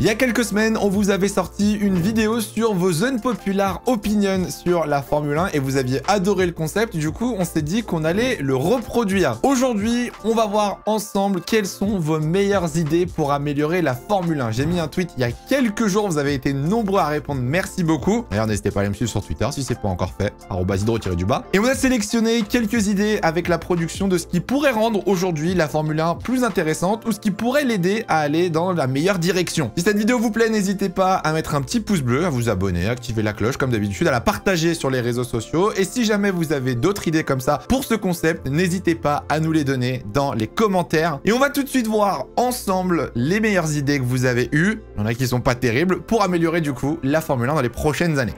Il y a quelques semaines, on vous avait sorti une vidéo sur vos unpopular opinions sur la Formule 1 et vous aviez adoré le concept. Du coup, on s'est dit qu'on allait le reproduire. Aujourd'hui, on va voir ensemble quelles sont vos meilleures idées pour améliorer la Formule 1. J'ai mis un tweet il y a quelques jours, vous avez été nombreux à répondre, merci beaucoup. D'ailleurs, n'hésitez pas à aller me suivre sur Twitter si c'est pas encore fait, @hydro-du-bas. Et on a sélectionné quelques idées avec la production de ce qui pourrait rendre aujourd'hui la Formule 1 plus intéressante ou ce qui pourrait l'aider à aller dans la meilleure direction. Si cette vidéo vous plaît, n'hésitez pas à mettre un petit pouce bleu, à vous abonner, à activer la cloche comme d'habitude, à la partager sur les réseaux sociaux. Et si jamais vous avez d'autres idées comme ça pour ce concept, n'hésitez pas à nous les donner dans les commentaires. Et on va tout de suite voir ensemble les meilleures idées que vous avez eues. Il y en a qui sont pas terribles pour améliorer du coup la Formule 1 dans les prochaines années.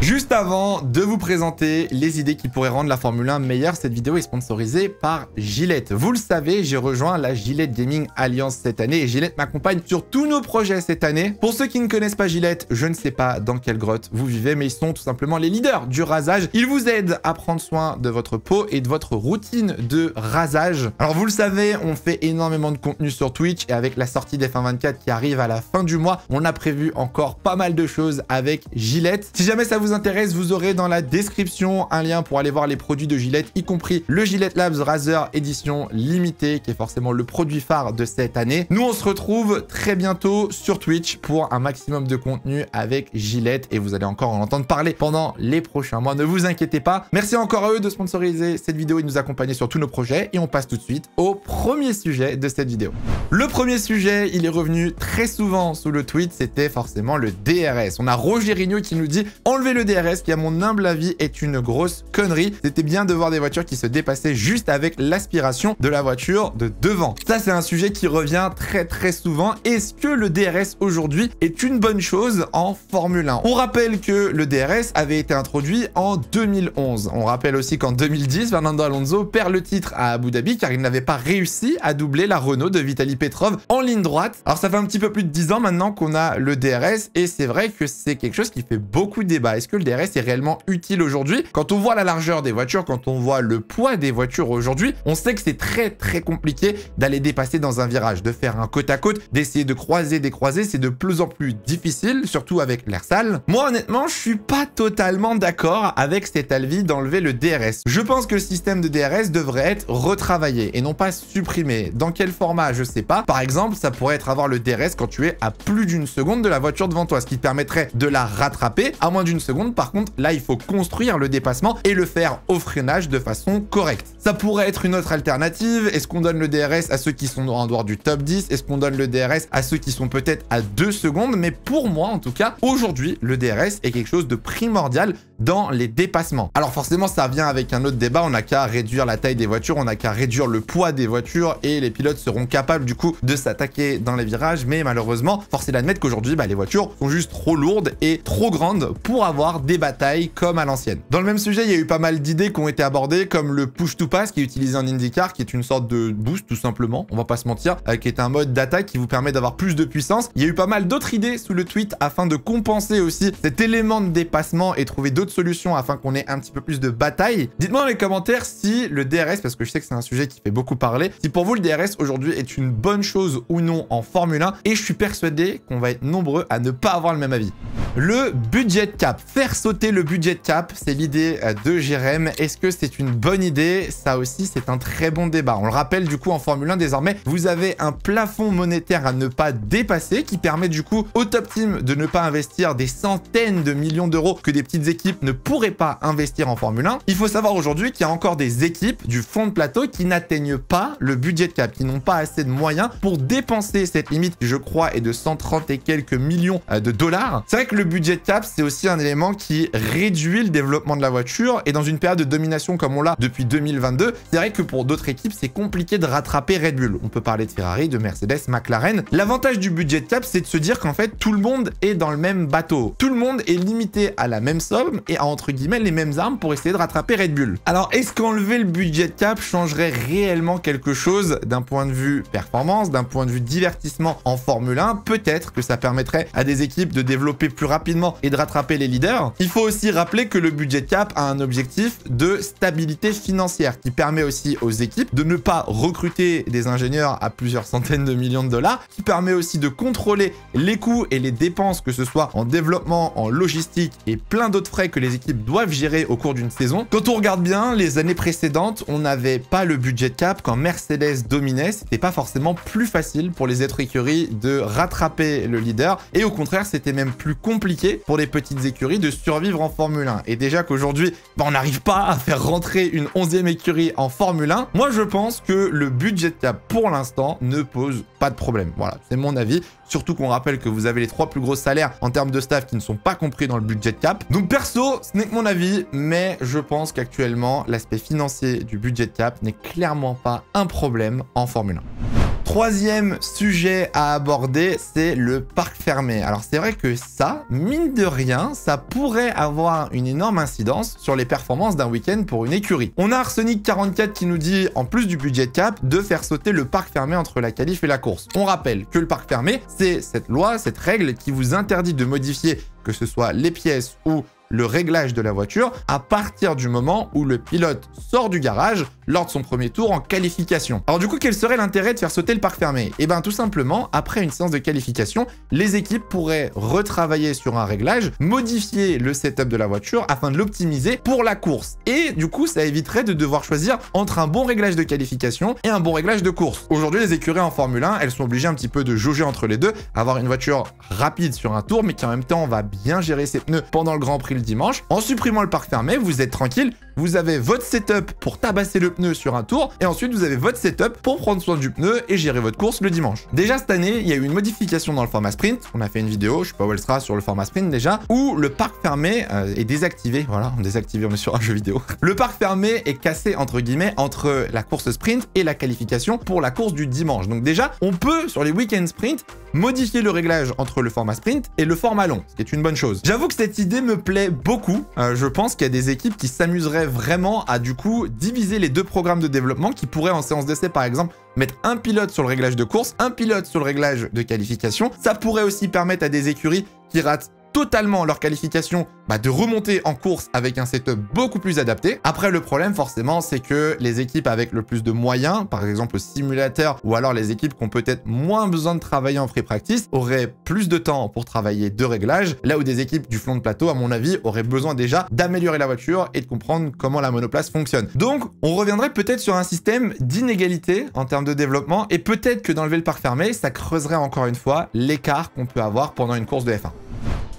Juste avant de vous présenter les idées qui pourraient rendre la Formule 1 meilleure, cette vidéo est sponsorisée par Gillette. Vous le savez, j'ai rejoint la Gillette Gaming Alliance cette année et Gillette m'accompagne sur tous nos projets cette année. Pour ceux qui ne connaissent pas Gillette, je ne sais pas dans quelle grotte vous vivez, mais ils sont tout simplement les leaders du rasage. Ils vous aident à prendre soin de votre peau et de votre routine de rasage. Alors vous le savez, on fait énormément de contenu sur Twitch et avec la sortie d'F1 24 qui arrive à la fin du mois, on a prévu encore pas mal de choses avec Gillette. Si jamais ça vous intéresse, vous aurez dans la description un lien pour aller voir les produits de Gillette, y compris le Gillette Labs Razor édition limitée, qui est forcément le produit phare de cette année. Nous, on se retrouve très bientôt sur Twitch pour un maximum de contenu avec Gillette et vous allez encore en entendre parler pendant les prochains mois. Ne vous inquiétez pas. Merci encore à eux de sponsoriser cette vidéo et de nous accompagner sur tous nos projets. Et on passe tout de suite au premier sujet de cette vidéo. Le premier sujet, il est revenu très souvent sous le tweet, c'était forcément le DRS. On a Roger Rignot qui nous dit « Enlevez le DRS qui, à mon humble avis, est une grosse connerie. C'était bien de voir des voitures qui se dépassaient juste avec l'aspiration de la voiture de devant. » Ça, c'est un sujet qui revient très souvent. Est-ce que le DRS aujourd'hui est une bonne chose en Formule 1? On rappelle que le DRS avait été introduit en 2011. On rappelle aussi qu'en 2010, Fernando Alonso perd le titre à Abu Dhabi car il n'avait pas réussi à doubler la Renault de Vitaly Petrov en ligne droite. Alors, ça fait un petit peu plus de 10 ans maintenant qu'on a le DRS et c'est vrai que c'est quelque chose qui fait beaucoup de débat. Est-ce que le DRS est réellement utile aujourd'hui? Quand on voit la largeur des voitures, quand on voit le poids des voitures aujourd'hui, on sait que c'est très compliqué d'aller dépasser dans un virage, de faire un côte à côte, d'essayer de croiser des croisés, c'est de plus en plus difficile, surtout avec l'air sale. Moi honnêtement, je suis pas totalement d'accord avec cet avis d'enlever le DRS. Je pense que le système de DRS devrait être retravaillé et non pas supprimé. Dans quel format? Je sais pas. Par exemple, ça pourrait être avoir le DRS quand tu es à plus d'une seconde de la voiture devant toi, ce qui te permettrait de la rattraper à moins d'une seconde. Par contre, là, il faut construire le dépassement et le faire au freinage de façon correcte. Ça pourrait être une autre alternative. Est-ce qu'on donne le DRS à ceux qui sont en dehors du top 10? Est-ce qu'on donne le DRS à ceux qui sont peut-être à 2 secondes? Mais pour moi, en tout cas, aujourd'hui, le DRS est quelque chose de primordial dans les dépassements. Alors forcément, ça vient avec un autre débat. On n'a qu'à réduire la taille des voitures, on n'a qu'à réduire le poids des voitures et les pilotes seront capables du coup de s'attaquer dans les virages. Mais malheureusement, force est d'admettre qu'aujourd'hui, les voitures sont juste trop lourdes et trop grandes pour avoir des batailles comme à l'ancienne. Dans le même sujet, il y a eu pas mal d'idées qui ont été abordées, comme le push to pass qui est utilisé en IndyCar, qui est une sorte de boost tout simplement, on va pas se mentir, qui est un mode d'attaque qui vous permet d'avoir plus de puissance. Il y a eu pas mal d'autres idées sous le tweet afin de compenser aussi cet élément de dépassement et trouver d'autres solutions afin qu'on ait un petit peu plus de bataille. Dites-moi dans les commentaires si le DRS, parce que je sais que c'est un sujet qui fait beaucoup parler, si pour vous le DRS aujourd'hui est une bonne chose ou non en Formule 1, et je suis persuadé qu'on va être nombreux à ne pas avoir le même avis. Le budget cap. Faire sauter le budget cap, c'est l'idée de Jérém. Est-ce que c'est une bonne idée? Ça aussi, c'est un très bon débat. On le rappelle, du coup, en Formule 1, désormais, vous avez un plafond monétaire à ne pas dépasser qui permet, du coup, au top team de ne pas investir des centaines de millions d'euros que des petites équipes ne pourraient pas investir en Formule 1. Il faut savoir aujourd'hui qu'il y a encore des équipes du fond de plateau qui n'atteignent pas le budget cap, qui n'ont pas assez de moyens pour dépenser cette limite, qui, je crois, est de 130 et quelques millions de dollars. C'est vrai que le budget cap, c'est aussi un élément qui réduit le développement de la voiture et dans une période de domination comme on l'a depuis 2022, c'est vrai que pour d'autres équipes, c'est compliqué de rattraper Red Bull. On peut parler de Ferrari, de Mercedes, McLaren. L'avantage du budget cap, c'est de se dire qu'en fait, tout le monde est dans le même bateau. Tout le monde est limité à la même somme et à, entre guillemets, les mêmes armes pour essayer de rattraper Red Bull. Alors, est-ce qu'enlever le budget cap changerait réellement quelque chose d'un point de vue performance, d'un point de vue divertissement en Formule 1? Peut-être que ça permettrait à des équipes de développer plus rapidement et de rattraper les leaders. Il faut aussi rappeler que le budget cap a un objectif de stabilité financière qui permet aussi aux équipes de ne pas recruter des ingénieurs à plusieurs centaines de millions de dollars, qui permet aussi de contrôler les coûts et les dépenses, que ce soit en développement, en logistique et plein d'autres frais que les équipes doivent gérer au cours d'une saison. Quand on regarde bien, les années précédentes, on n'avait pas le budget cap. Quand Mercedes dominait, c'était pas forcément plus facile pour les autres écuries de rattraper le leader, et au contraire, c'était même plus compliqué pour les petites écuries de survivre en Formule 1. Et déjà qu'aujourd'hui, on n'arrive pas à faire rentrer une 11e écurie en Formule 1, moi je pense que le budget cap pour l'instant ne pose pas de problème. Voilà, c'est mon avis. Surtout qu'on rappelle que vous avez les 3 plus gros salaires en termes de staff qui ne sont pas compris dans le budget cap. Donc perso, ce n'est que mon avis, mais je pense qu'actuellement, l'aspect financier du budget cap n'est clairement pas un problème en Formule 1. Troisième sujet à aborder, c'est le parc fermé. Alors c'est vrai que ça, mine de rien, ça pourrait avoir une énorme incidence sur les performances d'un week-end pour une écurie. On a Arsenic44 qui nous dit, en plus du budget cap, de faire sauter le parc fermé entre la qualif et la course. On rappelle que le parc fermé, c'est cette loi, cette règle qui vous interdit de modifier que ce soit les pièces ou le réglage de la voiture à partir du moment où le pilote sort du garage lors de son premier tour en qualification. Alors du coup, quel serait l'intérêt de faire sauter le parc fermé? Eh bien tout simplement, après une séance de qualification, les équipes pourraient retravailler sur un réglage, modifier le setup de la voiture afin de l'optimiser pour la course. Et du coup, ça éviterait de devoir choisir entre un bon réglage de qualification et un bon réglage de course. Aujourd'hui, les écuries en Formule 1, elles sont obligées un petit peu de jauger entre les deux, avoir une voiture rapide sur un tour, mais qui en même temps va bien gérer ses pneus pendant le Grand Prix le dimanche. En supprimant le parc fermé, vous êtes tranquille, vous avez votre setup pour tabasser le pneu sur un tour, et ensuite vous avez votre setup pour prendre soin du pneu et gérer votre course le dimanche. Déjà cette année, il y a eu une modification dans le format sprint. On a fait une vidéo, je sais pas où elle sera, sur le format sprint déjà, où le parc fermé est désactivé. Voilà, désactivé, on est sur un jeu vidéo. Le parc fermé est cassé entre guillemets entre la course sprint et la qualification pour la course du dimanche. Donc déjà, on peut sur les week-end sprint modifier le réglage entre le format sprint et le format long, ce qui est une bonne chose. J'avoue que cette idée me plaît beaucoup. Je pense qu'il y a des équipes qui s'amuseraient vraiment à du coup diviser les deux programmes de développement, qui pourraient en séance d'essai par exemple mettre un pilote sur le réglage de course, un pilote sur le réglage de qualification. Ça pourrait aussi permettre à des écuries qui ratent totalement leur qualification de remonter en course avec un setup beaucoup plus adapté. Après, le problème forcément, c'est que les équipes avec le plus de moyens, par exemple au simulateur, ou alors les équipes qui ont peut-être moins besoin de travailler en free practice, auraient plus de temps pour travailler de réglage, là où des équipes du flanc de plateau, à mon avis, auraient besoin déjà d'améliorer la voiture et de comprendre comment la monoplace fonctionne. Donc, on reviendrait peut-être sur un système d'inégalité en termes de développement, et peut-être que d'enlever le parc fermé, ça creuserait encore une fois l'écart qu'on peut avoir pendant une course de F1.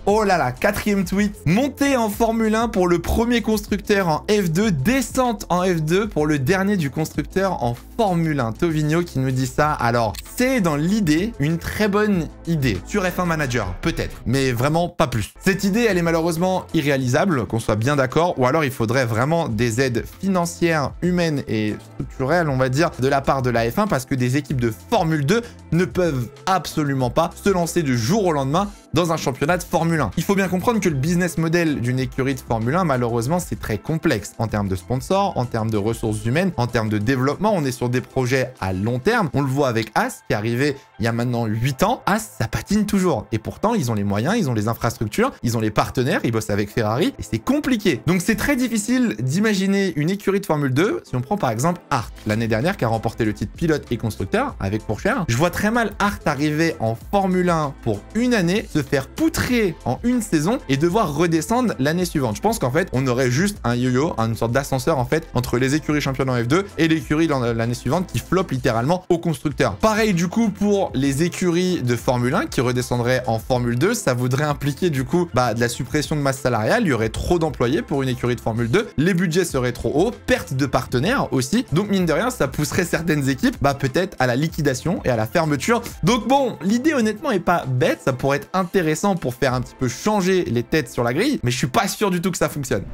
Oh là là, 4e tweet. Montée en Formule 1 pour le premier constructeur en F2, descente en F2 pour le dernier du constructeur en Formule 1. Tovigno qui nous dit ça. Alors, c'est dans l'idée une très bonne idée. Sur F1 Manager, peut-être, mais vraiment pas plus. Cette idée, elle est malheureusement irréalisable, qu'on soit bien d'accord, ou alors il faudrait vraiment des aides financières, humaines et structurelles, on va dire, de la part de la F1, parce que des équipes de Formule 2 ne peuvent absolument pas se lancer du jour au lendemain dans un championnat de Formule 1. Il faut bien comprendre que le business model d'une écurie de Formule 1, malheureusement, c'est très complexe en termes de sponsors, en termes de ressources humaines, en termes de développement. On est sur des projets à long terme. On le voit avec As, qui est arrivé il y a maintenant 8 ans. As, ça patine toujours. Et pourtant, ils ont les moyens, ils ont les infrastructures, ils ont les partenaires, ils bossent avec Ferrari, et c'est compliqué. Donc c'est très difficile d'imaginer une écurie de Formule 2, si on prend par exemple Art, l'année dernière, qui a remporté le titre pilote et constructeur, avec Pourchère. Je vois très mal Art arriver en Formule 1 pour une année, se faire poutrer en une saison et devoir redescendre l'année suivante. Je pense qu'en fait, on aurait juste un yo-yo, une sorte d'ascenseur en fait, entre les écuries championnes en F2 et l'écurie l'année suivante qui floppe littéralement au constructeur. Pareil du coup pour les écuries de Formule 1 qui redescendraient en Formule 2, ça voudrait impliquer du coup de la suppression de masse salariale, il y aurait trop d'employés pour une écurie de Formule 2, les budgets seraient trop hauts, perte de partenaires aussi, donc mine de rien, ça pousserait certaines équipes peut-être à la liquidation et à la fermeture. Donc bon, l'idée honnêtement est pas bête, ça pourrait être intéressant pour faire un petit peu changer les têtes sur la grille, mais je suis pas sûr du tout que ça fonctionne.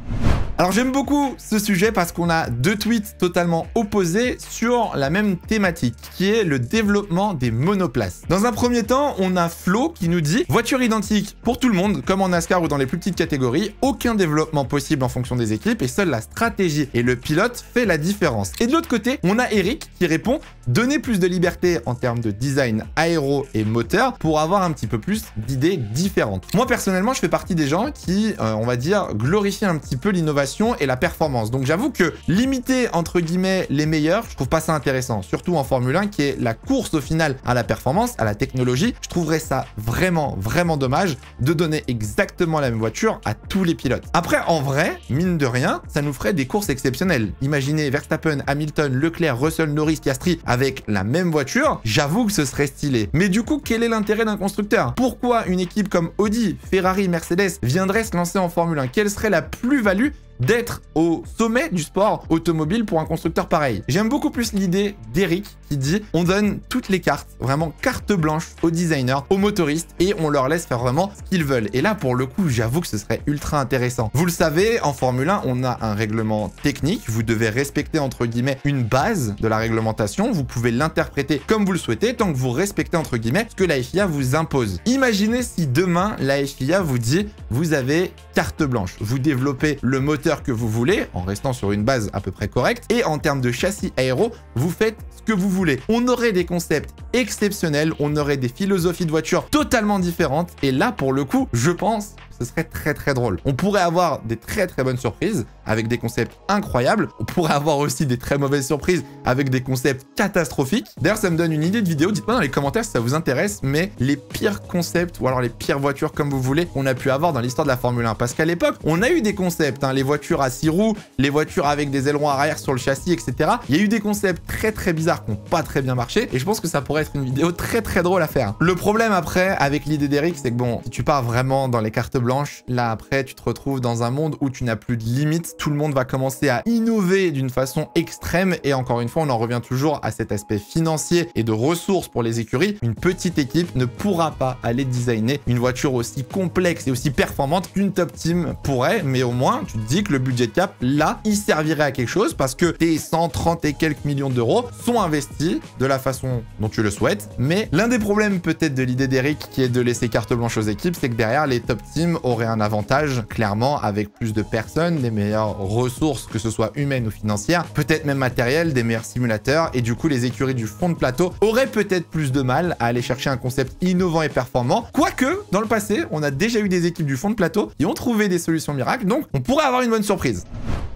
Alors j'aime beaucoup ce sujet parce qu'on a deux tweets totalement opposés sur la même thématique, qui est le développement des monoplaces monoplace. Dans un premier temps, on a Flo qui nous dit « Voiture identique pour tout le monde, comme en NASCAR ou dans les plus petites catégories, aucun développement possible en fonction des équipes et seule la stratégie et le pilote fait la différence. » Et de l'autre côté, on a Eric qui répond « Donner plus de liberté en termes de design aéro et moteur pour avoir un petit peu plus d'idées différentes. » Moi, personnellement, je fais partie des gens qui, on va dire, glorifient un petit peu l'innovation et la performance. Donc, j'avoue que limiter, entre guillemets, les meilleurs, je trouve pas ça intéressant. Surtout en Formule 1, qui est la course au final à la performance, à la technologie. Je trouverais ça vraiment, vraiment dommage de donner exactement la même voiture à tous les pilotes. Après, en vrai, mine de rien, ça nous ferait des courses exceptionnelles. Imaginez Verstappen, Hamilton, Leclerc, Russell, Norris, Piastri avec la même voiture. J'avoue que ce serait stylé. Mais du coup, quel est l'intérêt d'un constructeur? Pourquoi une équipe comme Audi, Ferrari, Mercedes viendrait se lancer en Formule 1? Quelle serait la plus-value d'être au sommet du sport automobile pour un constructeur pareil? J'aime beaucoup plus l'idée d'Eric qui dit on donne toutes les cartes, vraiment carte blanche aux designers, aux motoristes et on leur laisse faire vraiment ce qu'ils veulent. Et là, pour le coup, j'avoue que ce serait ultra intéressant. Vous le savez, en Formule 1, on a un règlement technique. Vous devez respecter, entre guillemets, une base de la réglementation. Vous pouvez l'interpréter comme vous le souhaitez tant que vous respectez, entre guillemets, ce que la FIA vous impose. Imaginez si demain, la FIA vous dit vous avez carte blanche. Vous développez le moteur que vous voulez en restant sur une base à peu près correcte et en termes de châssis aéro, vous faites ce que vous voulez. On aurait des concepts exceptionnels, on aurait des philosophies de voiture totalement différentes et là pour le coup, je pense ce serait très très drôle. On pourrait avoir des très bonnes surprises avec des concepts incroyables. On pourrait avoir aussi des très mauvaises surprises avec des concepts catastrophiques. D'ailleurs, ça me donne une idée de vidéo. Dites-moi dans les commentaires si ça vous intéresse, mais les pires concepts ou alors les pires voitures comme vous voulez qu'on a pu avoir dans l'histoire de la Formule 1. Parce qu'à l'époque, on a eu des concepts, hein, les voitures à 6 roues, les voitures avec des ailerons arrière sur le châssis, etc. Il y a eu des concepts très bizarres qui n'ont pas très bien marché et je pense que ça pourrait être une vidéo très drôle à faire. Le problème après, avec l'idée d'Eric, c'est que bon, si tu pars vraiment dans les cartes blanches, là après, tu te retrouves dans un monde où tu n'as plus de limites. Tout le monde va commencer à innover d'une façon extrême et encore une fois, on en revient toujours à cet aspect financier et de ressources pour les écuries. Une petite équipe ne pourra pas aller designer une voiture aussi complexe et aussi performante qu'une top team pourrait, mais au moins, tu te dis que le budget cap, là, il servirait à quelque chose parce que tes 130 et quelques millions d'euros sont investis de la façon dont tu le souhaites. Mais l'un des problèmes peut-être de l'idée d'Eric qui est de laisser carte blanche aux équipes, c'est que derrière, les top teams auraient un avantage, clairement, avec plus de personnes, des meilleures ressources, que ce soit humaines ou financières, peut-être même matérielles, des meilleurs simulateurs, et du coup, les écuries du fond de plateau auraient peut-être plus de mal à aller chercher un concept innovant et performant. Quoique, dans le passé, on a déjà eu des équipes du fond de plateau qui ont trouvé des solutions miracles, donc on pourrait avoir une bonne surprise.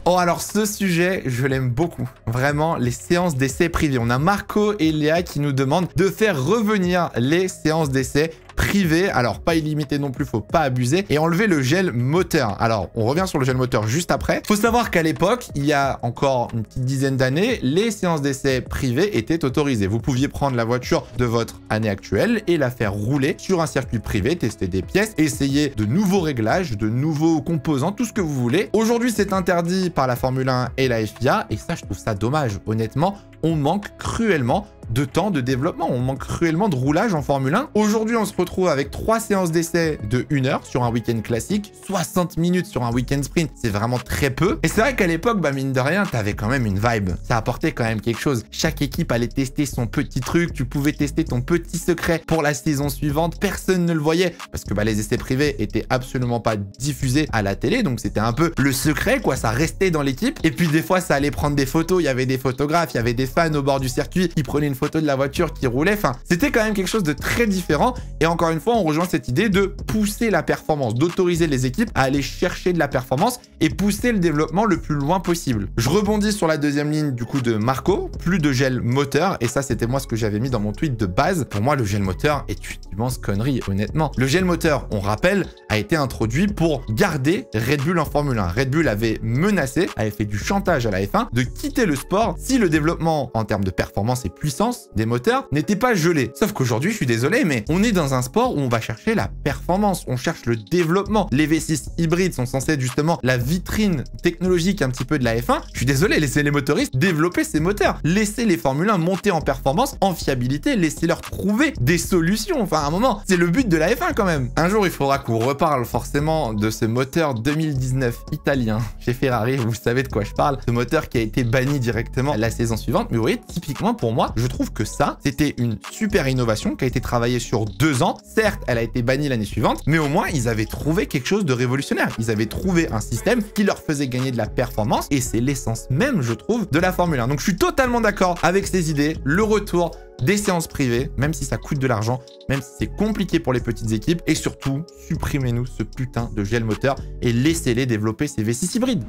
Oh, alors ce sujet, je l'aime beaucoup. Vraiment, les séances d'essais privées. On a Marco et Léa qui nous demandent de faire revenir les séances d'essais privé, alors pas illimité non plus, faut pas abuser, et enlever le gel moteur. Alors, on revient sur le gel moteur juste après. Faut savoir qu'à l'époque, il y a encore une petite dizaine d'années, les séances d'essai privées étaient autorisées. Vous pouviez prendre la voiture de votre année actuelle et la faire rouler sur un circuit privé, tester des pièces, essayer de nouveaux réglages, de nouveaux composants, tout ce que vous voulez. Aujourd'hui, c'est interdit par la Formule 1 et la FIA, et ça, je trouve ça dommage. Honnêtement, on manque cruellement de temps de développement, on manque cruellement de roulage en Formule 1. Aujourd'hui, on se retrouve avec 3 séances d'essai de 1 heure sur un week-end classique, 60 minutes sur un week-end sprint, c'est vraiment très peu. Et c'est vrai qu'à l'époque, bah mine de rien, t'avais quand même une vibe. Ça apportait quand même quelque chose. Chaque équipe allait tester son petit truc, tu pouvais tester ton petit secret pour la saison suivante, personne ne le voyait parce que bah, les essais privés étaient absolument pas diffusés à la télé, donc c'était un peu le secret, quoi, ça restait dans l'équipe. Et puis des fois, ça allait prendre des photos, il y avait des photographes, il y avait des fans au bord du circuit qui prenaient une photo de la voiture qui roulait. Enfin, c'était quand même quelque chose de très différent. Et encore une fois, on rejoint cette idée de pousser la performance, d'autoriser les équipes à aller chercher de la performance et pousser le développement le plus loin possible. Je rebondis sur la deuxième ligne du coup de Marco, plus de gel moteur. Et ça, c'était moi ce que j'avais mis dans mon tweet de base. Pour moi, le gel moteur est une immense connerie, honnêtement. Le gel moteur, on rappelle, a été introduit pour garder Red Bull en Formule 1. Red Bull avait menacé, avait fait du chantage à la F1 de quitter le sport si le développement en termes de performance et puissance des moteurs n'était pas gelé. Sauf qu'aujourd'hui, je suis désolé, mais on est dans un sport où on va chercher la performance, on cherche le développement. Les V6 hybrides sont censés être justement la vitrine technologique un petit peu de la F1. Je suis désolé, laissez les motoristes développer ces moteurs. Laissez les Formule 1 monter en performance, en fiabilité, laissez-leur trouver des solutions. Enfin, à un moment, c'est le but de la F1 quand même. Un jour, il faudra qu'on reparle forcément de ce moteur 2019 italien chez Ferrari. Vous savez de quoi je parle. Ce moteur qui a été banni directement la saison suivante suivante. Mais vous voyez, typiquement pour moi, je trouve que ça, c'était une super innovation qui a été travaillée sur 2 ans. Certes, elle a été bannie l'année suivante, mais au moins, ils avaient trouvé quelque chose de révolutionnaire. Ils avaient trouvé un système qui leur faisait gagner de la performance et c'est l'essence même, je trouve, de la Formule 1. Donc, je suis totalement d'accord avec ces idées. Le retour des séances privées, même si ça coûte de l'argent, même si c'est compliqué pour les petites équipes, et surtout, supprimez-nous ce putain de gel moteur et laissez-les développer ces V6 hybrides.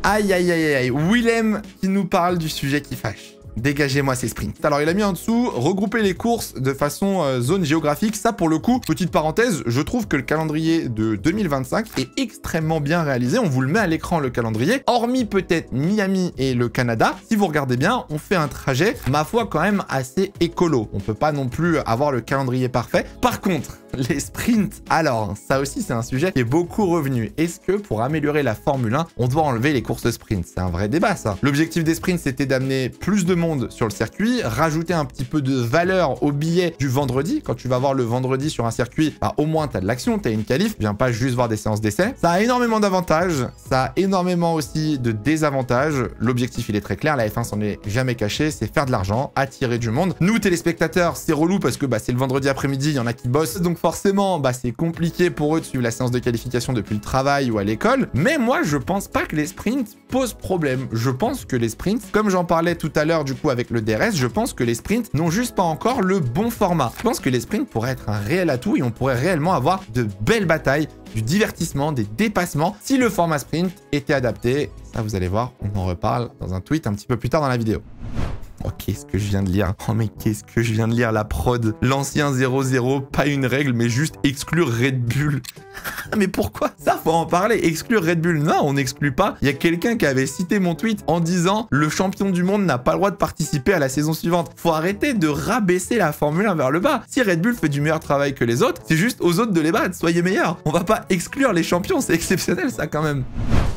Aïe, aïe, aïe, aïe, Willem qui nous parle du sujet qui fâche. Dégagez-moi ces sprints. Alors, il a mis en dessous, regrouper les courses de façon zone géographique. Ça, pour le coup, petite parenthèse, je trouve que le calendrier de 2025 est extrêmement bien réalisé. On vous le met à l'écran, le calendrier. Hormis peut-être Miami et le Canada, si vous regardez bien, on fait un trajet, ma foi, quand même assez écolo. On peut pas non plus avoir le calendrier parfait. Par contre, les sprints, alors, ça aussi, c'est un sujet qui est beaucoup revenu. Est-ce que pour améliorer la Formule 1, on doit enlever les courses sprint? C'est un vrai débat, ça. L'objectif des sprints, c'était d'amener plus de monde sur le circuit, rajouter un petit peu de valeur au billet du vendredi. Quand tu vas voir le vendredi sur un circuit, bah, au moins, tu as de l'action, tu as une qualif, viens pas juste voir des séances d'essai. Ça a énormément d'avantages, ça a énormément aussi de désavantages. L'objectif, il est très clair, la F1 s'en est jamais caché, c'est faire de l'argent, attirer du monde. Nous, téléspectateurs, c'est relou parce que bah, c'est le vendredi après-midi, il y en a qui bossent, donc forcément, bah, c'est compliqué pour eux de suivre la séance de qualification depuis le travail ou à l'école. Mais moi, je pense pas que les sprints posent problème. Je pense que les sprints, comme j'en parlais tout à l'heure du coup avec le DRS, je pense que les sprints n'ont juste pas encore le bon format. Je pense que les sprints pourraient être un réel atout et on pourrait réellement avoir de belles batailles, du divertissement, des dépassements si le format sprint était adapté. Ça, vous allez voir, on en reparle dans un tweet un petit peu plus tard dans la vidéo. Oh, qu'est-ce que je viens de lire? Oh, mais qu'est-ce que je viens de lire? La prod. L'ancien 0-0, pas une règle, mais juste exclure Red Bull. Mais pourquoi? Ça, faut en parler. Exclure Red Bull. Non, on n'exclut pas. Il y a quelqu'un qui avait cité mon tweet en disant « Le champion du monde n'a pas le droit de participer à la saison suivante ». Faut arrêter de rabaisser la Formule 1 vers le bas. Si Red Bull fait du meilleur travail que les autres, c'est juste aux autres de les battre. Soyez meilleurs. On va pas exclure les champions. C'est exceptionnel, ça, quand même.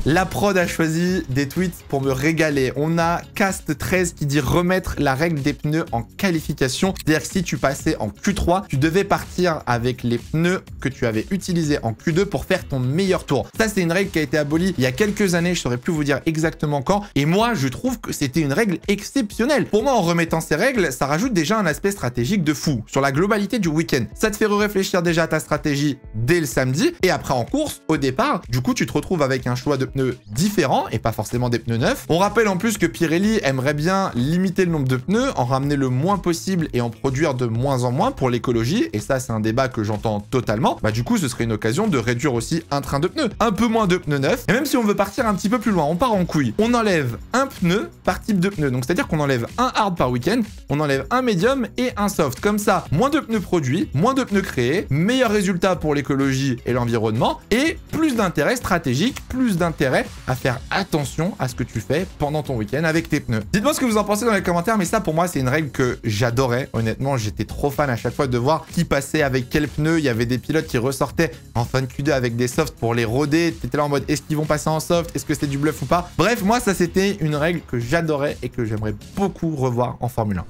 La prod a choisi des tweets pour me régaler. On a Cast13 qui dit remettre la règle des pneus en qualification. C'est-à-dire que si tu passais en Q3, tu devais partir avec les pneus que tu avais utilisés en Q2 pour faire ton meilleur tour. Ça, c'est une règle qui a été abolie il y a quelques années. Je saurais plus vous dire exactement quand. Et moi, je trouve que c'était une règle exceptionnelle. Pour moi, en remettant ces règles, ça rajoute déjà un aspect stratégique de fou sur la globalité du week-end. Ça te fait réfléchir déjà à ta stratégie dès le samedi. Et après, en course, au départ, du coup, tu te retrouves avec un choix de pneus différents et pas forcément des pneus neufs. On rappelle en plus que Pirelli aimerait bien limiter le nombre de pneus, en ramener le moins possible et en produire de moins en moins pour l'écologie. Et ça, c'est un débat que j'entends totalement. Bah, du coup, ce serait une occasion de réduire aussi un train de pneus. Un peu moins de pneus neufs. Et même si on veut partir un petit peu plus loin, on part en couille. On enlève un pneu par type de pneu. Donc, c'est-à-dire qu'on enlève un hard par week-end, on enlève un médium et un soft. Comme ça, moins de pneus produits, moins de pneus créés, meilleur résultat pour l'écologie et l'environnement et plus d'intérêt stratégique, plus d'intérêt à faire attention à ce que tu fais pendant ton week-end avec tes pneus. Dites-moi ce que vous en pensez dans les commentaires, mais ça pour moi c'est une règle que j'adorais. Honnêtement, j'étais trop fan à chaque fois de voir qui passait avec quel pneu. Il y avait des pilotes qui ressortaient en fin de Q2 avec des softs pour les roder. T'étais là en mode est-ce qu'ils vont passer en soft? Est-ce que c'est du bluff ou pas? Bref, moi ça c'était une règle que j'adorais et que j'aimerais beaucoup revoir en Formule 1.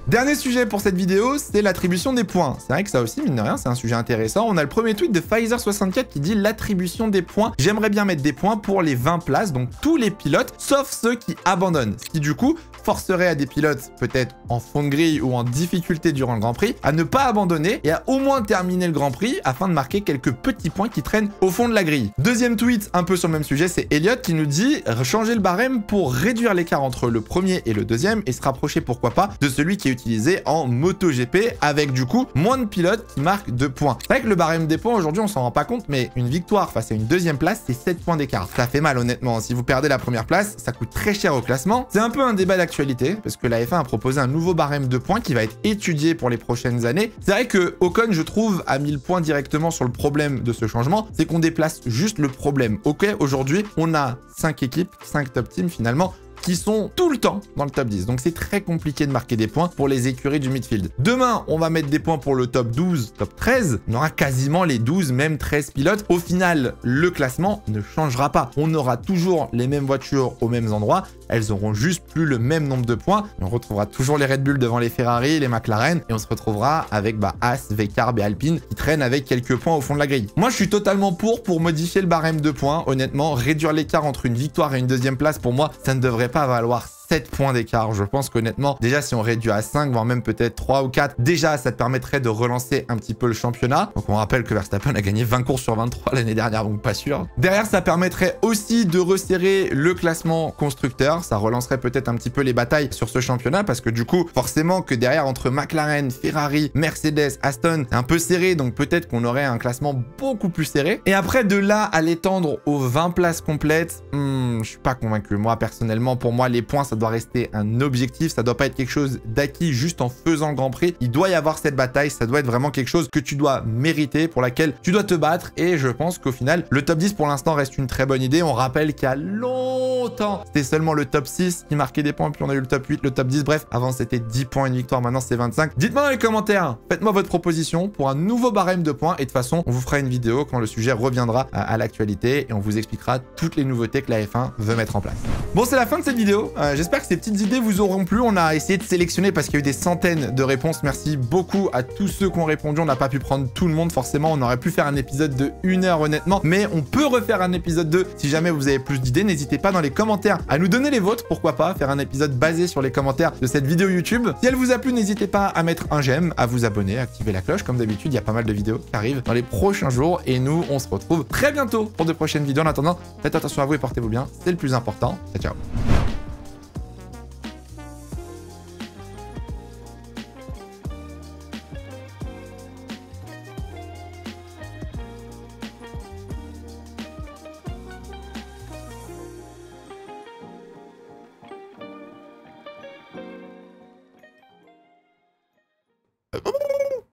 Dernier sujet pour cette vidéo, c'est l'attribution des points. C'est vrai que ça aussi, mine de rien, c'est un sujet intéressant. On a le premier tweet de Pfizer64 qui dit l'attribution des points. J'aimerais bien mettre des points pour les 20 places, donc tous les pilotes, sauf ceux qui abandonnent. Ce qui, du coup, forcerait à des pilotes, peut-être en fond de grille ou en difficulté durant le Grand Prix, à ne pas abandonner et à au moins terminer le Grand Prix afin de marquer quelques petits points qui traînent au fond de la grille. Deuxième tweet, un peu sur le même sujet, c'est Elliot qui nous dit changer le barème pour réduire l'écart entre le premier et le deuxième et se rapprocher, pourquoi pas, de celui qui est utilisé en MotoGP avec du coup moins de pilotes qui marquent 2 points. C'est vrai que le barème des points aujourd'hui on s'en rend pas compte, mais une victoire face à une deuxième place c'est 7 points d'écart. Ça fait mal honnêtement, si vous perdez la première place ça coûte très cher au classement. C'est un peu un débat d'actualité parce que la F1 a proposé un nouveau barème de points qui va être étudié pour les prochaines années. C'est vrai que Ocon je trouve a mis le point directement sur le problème de ce changement, c'est qu'on déplace juste le problème. Ok, aujourd'hui on a 5 équipes, 5 top teams finalement qui sont tout le temps dans le top 10. Donc c'est très compliqué de marquer des points pour les écuries du midfield. Demain, on va mettre des points pour le top 12, top 13. On aura quasiment les 12, même 13 pilotes. Au final, le classement ne changera pas. On aura toujours les mêmes voitures aux mêmes endroits. Elles auront juste plus le même nombre de points. On retrouvera toujours les Red Bull devant les Ferrari, les McLaren. Et on se retrouvera avec Haas, Vcarb et Alpine qui traînent avec quelques points au fond de la grille. Moi, je suis totalement pour modifier le barème de points. Honnêtement, réduire l'écart entre une victoire et une deuxième place, pour moi, ça ne devrait pas valoir 7 points d'écart. Je pense qu'honnêtement, déjà si on réduit à 5, voire même peut-être 3 ou 4, déjà ça te permettrait de relancer un petit peu le championnat. Donc on rappelle que Verstappen a gagné 20 courses sur 23 l'année dernière, donc pas sûr. Derrière, ça permettrait aussi de resserrer le classement constructeur. Ça relancerait peut-être un petit peu les batailles sur ce championnat parce que du coup, forcément que derrière, entre McLaren, Ferrari, Mercedes, Aston, c'est un peu serré. Donc peut-être qu'on aurait un classement beaucoup plus serré. Et après, de là à l'étendre aux 20 places complètes, je suis pas convaincu. Moi, personnellement, pour moi, les points, ça doit rester un objectif. Ça doit pas être quelque chose d'acquis juste en faisant le Grand Prix. Il doit y avoir cette bataille. Ça doit être vraiment quelque chose que tu dois mériter, pour laquelle tu dois te battre. Et je pense qu'au final, le top 10 pour l'instant reste une très bonne idée. On rappelle qu'il y a longtemps, c'était seulement le top 6 qui marquait des points, puis on a eu le top 8, le top 10. Bref, avant c'était 10 points, une victoire, maintenant c'est 25. Dites-moi dans les commentaires, faites-moi votre proposition pour un nouveau barème de points. Et de toute façon, on vous fera une vidéo quand le sujet reviendra à l'actualité et on vous expliquera toutes les nouveautés que la F1 veut mettre en place. Bon, c'est la fin de cette vidéo. J'espère que ces petites idées vous auront plu. On a essayé de sélectionner parce qu'il y a eu des centaines de réponses. Merci beaucoup à tous ceux qui ont répondu. On n'a pas pu prendre tout le monde, forcément. On aurait pu faire un épisode de 1 heure, honnêtement. Mais on peut refaire un épisode 2. Si jamais vous avez plus d'idées, n'hésitez pas dans les commentaires à nous donner les vôtres. Pourquoi pas faire un épisode basé sur les commentaires de cette vidéo YouTube. Si elle vous a plu, n'hésitez pas à mettre un j'aime, à vous abonner, à activer la cloche. Comme d'habitude, il y a pas mal de vidéos qui arrivent dans les prochains jours. Et nous, on se retrouve très bientôt pour de prochaines vidéos. En attendant, faites attention à vous et portez-vous bien. C'est le plus important. Ciao, ciao.